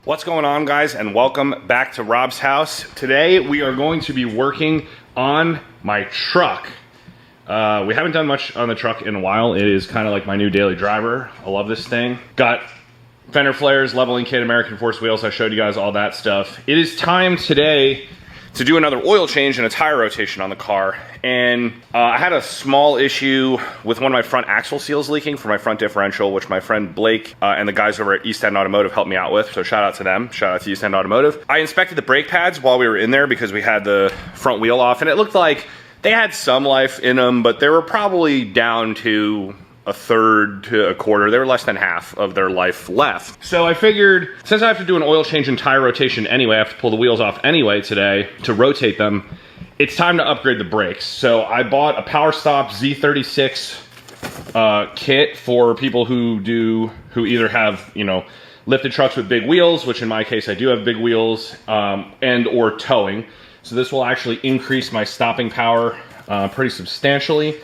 What's going on, guys, and welcome back to Rob's house. Today we are going to be working on my truck. We haven't done much on the truck in a while. It is kind of like my new daily driver. I love this thing. Got fender flares, leveling kit, American Force wheels. I showed you guys all that stuff. It is time today to do another oil change and a tire rotation on the car. And I had a small issue with one of my front axle seals leaking for my front differential, which my friend Blake and the guys over at East End Automotive helped me out with. So shout out to them. Shout out to East End Automotive. I inspected the brake pads while we were in there because we had the front wheel off, and it looked like they had some life in them, but they were probably down to a third to a quarter. They were less than half of their life left. So I figured, since I have to do an oil change and tire rotation anyway, I have to pull the wheels off anyway today to rotate them, it's time to upgrade the brakes. So I bought a PowerStop Z36 kit for people who either have, you know, lifted trucks with big wheels, which in my case I do have big wheels, and or towing. So this will actually increase my stopping power pretty substantially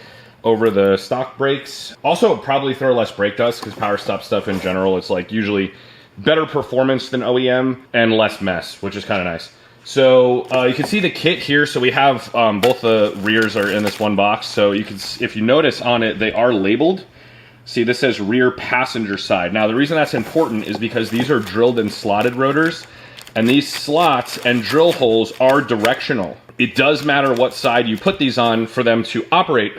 over the stock brakes. Also, probably throw less brake dust, because PowerStop stuff in general, it's like usually better performance than OEM and less mess, which is kind of nice. So you can see the kit here. So we have both the rears are in this one box. So you can, if you notice on it, they are labeled. See, this says rear passenger side. Now the reason that's important is because these are drilled and slotted rotors, and these slots and drill holes are directional. It does matter what side you put these on for them to operate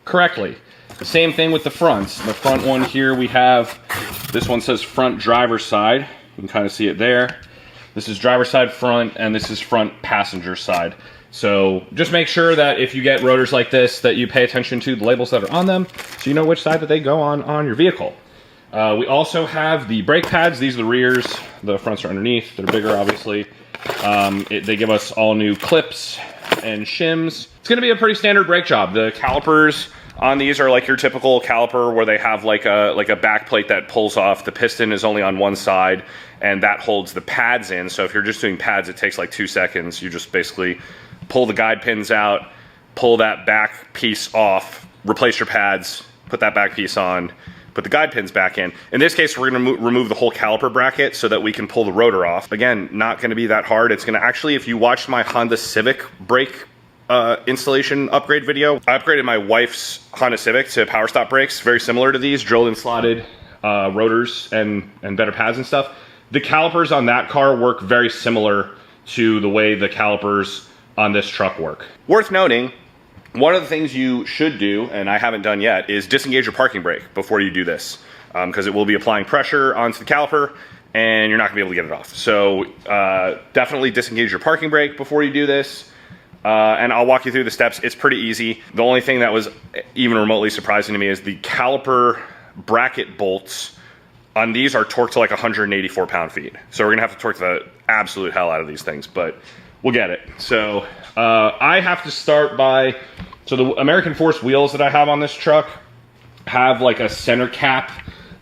correctly. The same thing with the fronts. The front one here, we have, this one says front driver's side. You can kind of see it there. This is driver's side front, and this is front passenger side. So just make sure that if you get rotors like this, that you pay attention to the labels that are on them, so you know which side that they go on your vehicle. We also have the brake pads. These are the rears. The fronts are underneath. They're bigger, obviously. They give us all new clips and shims. It's going to be a pretty standard brake job. The calipers on these are like your typical caliper, where they have like a back plate that pulls off. The piston is only on one side, and that holds the pads in. So if you're just doing pads, it takes like 2 seconds. You just basically pull the guide pins out, pull that back piece off, replace your pads, put that back piece on, put the guide pins back in. In this case, we're going to remove the whole caliper bracket so that we can pull the rotor off. Again, not going to be that hard. It's going to actually, if you watched my Honda Civic brake installation upgrade video, I upgraded my wife's Honda Civic to PowerStop brakes, very similar to these, drilled and slotted rotors and better pads and stuff. The calipers on that car work very similar to the way the calipers on this truck work. Worth noting, one of the things you should do, and I haven't done yet, is disengage your parking brake before you do this, because it will be applying pressure onto the caliper and you're not gonna be able to get it off. So definitely disengage your parking brake before you do this. And I'll walk you through the steps. It's pretty easy. The only thing that was even remotely surprising to me is the caliper bracket bolts on these are torqued to like 184 pound-feet. So we're gonna have to torque the absolute hell out of these things, but we'll get it. So I have to start by, so the American Force wheels that I have on this truck have like a center cap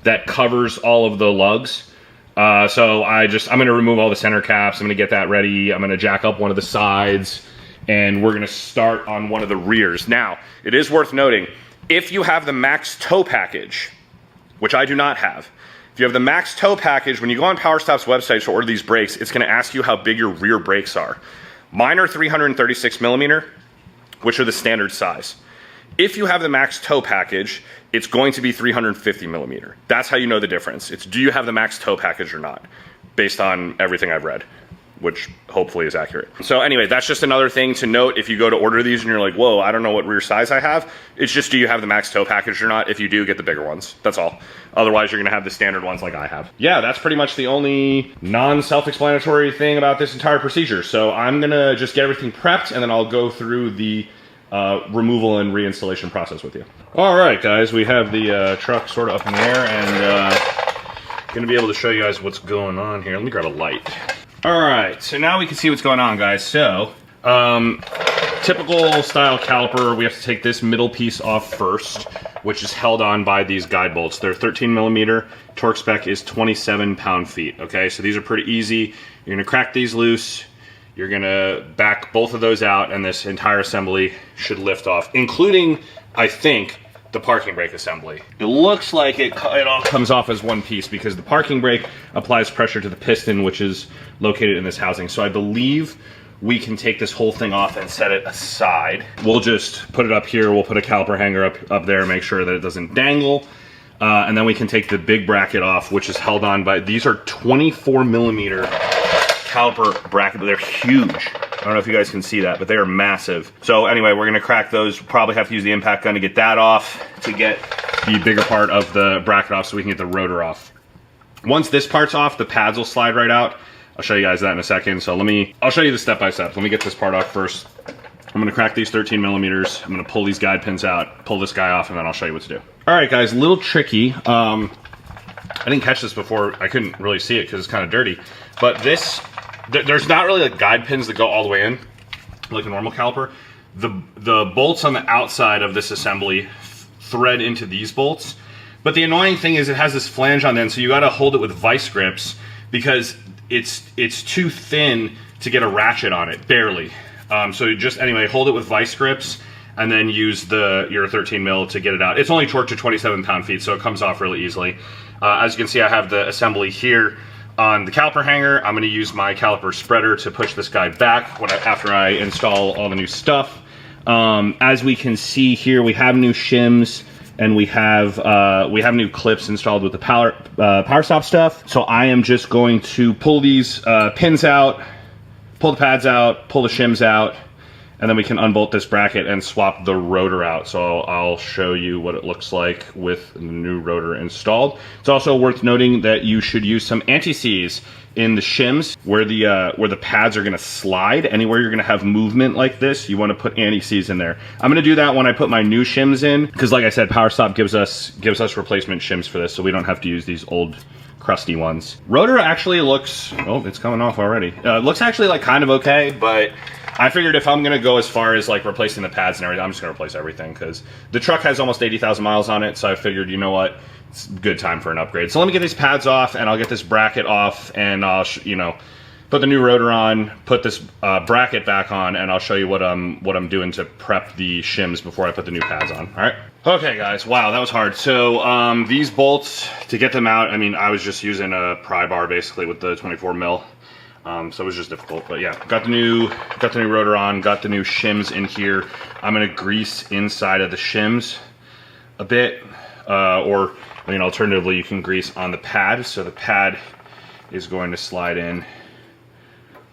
that covers all of the lugs. So I'm gonna remove all the center caps. I'm gonna get that ready. I'm gonna jack up one of the sides, and we're gonna start on one of the rears. Now, it is worth noting, if you have the max tow package, which I do not have, if you have the max tow package, when you go on PowerStop's website to order these brakes, it's gonna ask you how big your rear brakes are. Mine are 336 millimeter, which are the standard size. If you have the max tow package, it's going to be 350 millimeter. That's how you know the difference. It's, do you have the max tow package or not, based on everything I've read, which hopefully is accurate. So anyway, that's just another thing to note if you go to order these and you're like, whoa, I don't know what rear size I have. It's just, do you have the max tow package or not? If you do, get the bigger ones. That's all. Otherwise, you're gonna have the standard ones like I have. Yeah, that's pretty much the only non-self-explanatory thing about this entire procedure. So I'm gonna just get everything prepped, and then I'll go through the removal and reinstallation process with you. All right, guys, we have the truck sort of up in the air, and gonna be able to show you guys what's going on here. Let me grab a light. All right, so now we can see what's going on, guys. So, typical style caliper, we have to take this middle piece off first, which is held on by these guide bolts. They're 13 millimeter, torque spec is 27 pound-feet, okay? So these are pretty easy. You're gonna crack these loose, you're gonna back both of those out, and this entire assembly should lift off, including, I think, the parking brake assembly. It looks like it all comes off as one piece because the parking brake applies pressure to the piston, which is located in this housing. So I believe we can take this whole thing off and set it aside. We'll just put it up here. We'll put a caliper hanger up there, make sure that it doesn't dangle. And then we can take the big bracket off, which is held on by, these are 24 millimeter caliper bracket. They're huge. I don't know if you guys can see that, but they are massive. So anyway, we're gonna crack those. Probably have to use the impact gun to get that off, to get the bigger part of the bracket off so we can get the rotor off. Once this part's off, the pads will slide right out. I'll show you guys that in a second. So I'll show you the step by step. Let me get this part off first. I'm gonna crack these 13 millimeters. I'm gonna pull these guide pins out, pull this guy off, and then I'll show you what to do. All right, guys, a little tricky. I didn't catch this before. I couldn't really see it because it's kind of dirty. But there's not really like guide pins that go all the way in, like a normal caliper. The bolts on the outside of this assembly thread into these bolts. But the annoying thing is it has this flange on the end, so you gotta hold it with vice grips because it's too thin to get a ratchet on it, barely. So you just, anyway, hold it with vice grips and then use your 13 mil to get it out. It's only torqued to 27 pound-feet, so it comes off really easily. As you can see, I have the assembly here on the caliper hanger. I'm gonna use my caliper spreader to push this guy back after I install all the new stuff. As we can see here, we have new shims and we have new clips installed with the power stop stuff. So I am just going to pull these pins out, pull the pads out, pull the shims out, and then we can unbolt this bracket and swap the rotor out. So I'll show you what it looks like with the new rotor installed. It's also worth noting that you should use some anti-seize in the shims where the pads are gonna slide. Anywhere you're gonna have movement like this, you wanna put anti-seize in there. I'm gonna do that when I put my new shims in, because like I said, PowerStop gives us replacement shims for this, so we don't have to use these old crusty ones. Rotor actually looks, oh, it's coming off already. Looks actually like kind of okay, but I figured if I'm gonna go as far as like replacing the pads and everything, I'm just gonna replace everything because the truck has almost 80,000 miles on it. So I figured, you know what, it's a good time for an upgrade. So let me get these pads off and I'll get this bracket off and I'll, put the new rotor on, put this bracket back on, and I'll show you what I'm doing to prep the shims before I put the new pads on. All right. Okay, guys. Wow, that was hard. So these bolts, to get them out, I mean, I was just using a pry bar basically with the 24 mil. So it was just difficult, but yeah, got the new rotor on, got the new shims in here. I'm gonna grease inside of the shims a bit, or I mean, alternatively, you can grease on the pad. So the pad is going to slide in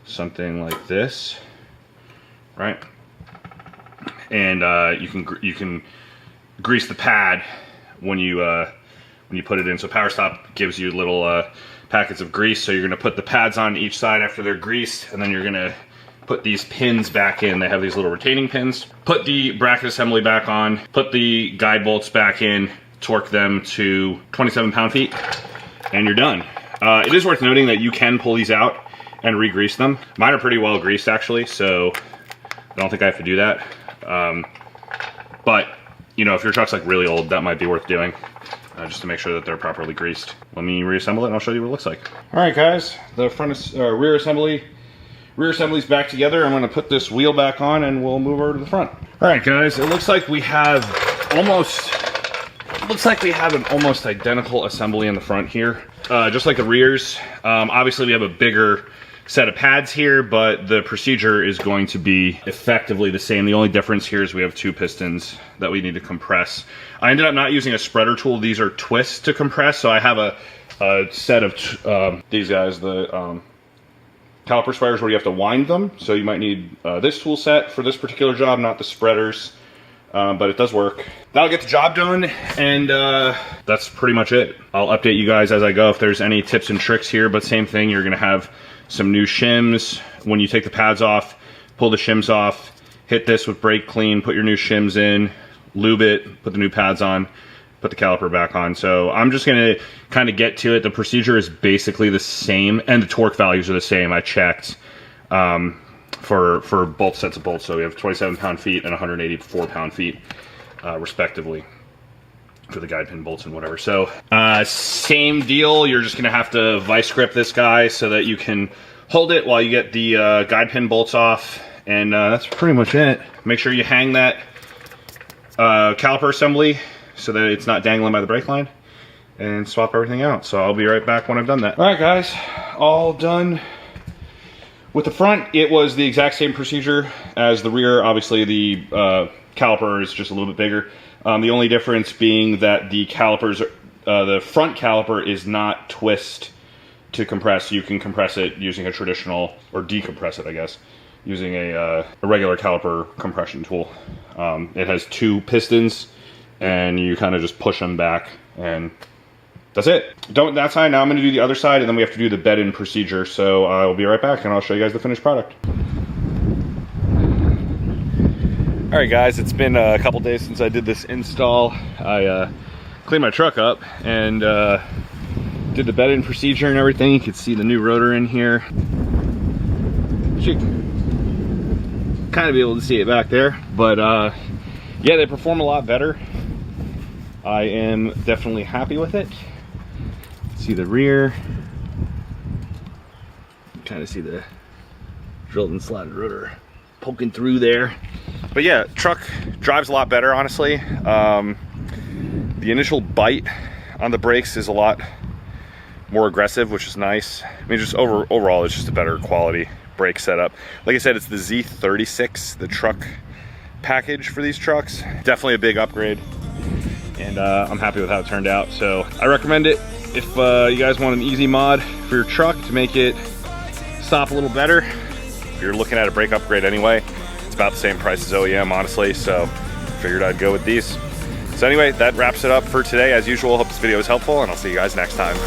something like this, right? And you can grease the pad when you put it in. So PowerStop gives you little packets of grease. So you're gonna put the pads on each side after they're greased, and then you're gonna put these pins back in. They have these little retaining pins. Put the bracket assembly back on, put the guide bolts back in, torque them to 27 pound-feet, and you're done. It is worth noting that you can pull these out and re-grease them. Mine are pretty well greased actually, so I don't think I have to do that. But if your truck's like really old, that might be worth doing. Just to make sure that they're properly greased. Let me reassemble it and I'll show you what it looks like. All right, guys, the rear assembly's back together. I'm gonna put this wheel back on and we'll move over to the front. All right, guys, it looks like we have an almost identical assembly in the front here. Just like the rears. Obviously we have a bigger set of pads here, but the procedure is going to be effectively the same. The only difference here is we have two pistons that we need to compress. I ended up not using a spreader tool. These are twists to compress, so I have a set of these guys, the caliper spreaders where you have to wind them. So you might need this tool set for this particular job, not the spreaders, but it does work. That'll get the job done, and that's pretty much it. I'll update you guys as I go if there's any tips and tricks here, but same thing, you're gonna have some new shims. When you take the pads off, pull the shims off, hit this with brake clean, put your new shims in, lube it, put the new pads on, put the caliper back on. So I'm just gonna kind of get to it. The procedure is basically the same, and the torque values are the same. I checked for both sets of bolts. So we have 27 pound-feet and 184 pound-feet respectively for the guide pin bolts and whatever. So same deal, you're just gonna have to vice grip this guy so that you can hold it while you get the guide pin bolts off, and that's pretty much it. Make sure you hang that caliper assembly so that it's not dangling by the brake line, and swap everything out. So I'll be right back when I've done that. All right, guys, all done. With the front, it was the exact same procedure as the rear. Obviously, the caliper is just a little bit bigger. The only difference being that the calipers, the front caliper is not twist to compress. You can compress it using a traditional, or decompress it, I guess, using a regular caliper compression tool. It has 2 pistons, and you kind of just push them back, and that's it. That side. Now I'm going to do the other side, and then we have to do the bed-in procedure. So I'll be right back, and I'll show you guys the finished product. All right, guys, it's been a couple days since I did this install. I cleaned my truck up and did the bed-in procedure and everything. You can see the new rotor in here. Should kind of be able to see it back there, but yeah, they perform a lot better. I am definitely happy with it. See the rear, kind of see the drilled and slotted rotor poking through there. But yeah, truck drives a lot better, honestly. The initial bite on the brakes is a lot more aggressive, which is nice. I mean, just overall, it's just a better quality brake setup. Like I said, it's the Z36, the truck package for these trucks. Definitely a big upgrade, and I'm happy with how it turned out. So I recommend it if you guys want an easy mod for your truck to make it stop a little better. If you're looking at a brake upgrade anyway, it's about the same price as OEM, honestly, so figured I'd go with these. So anyway, that wraps it up for today. As usual, hope this video was helpful, and I'll see you guys next time.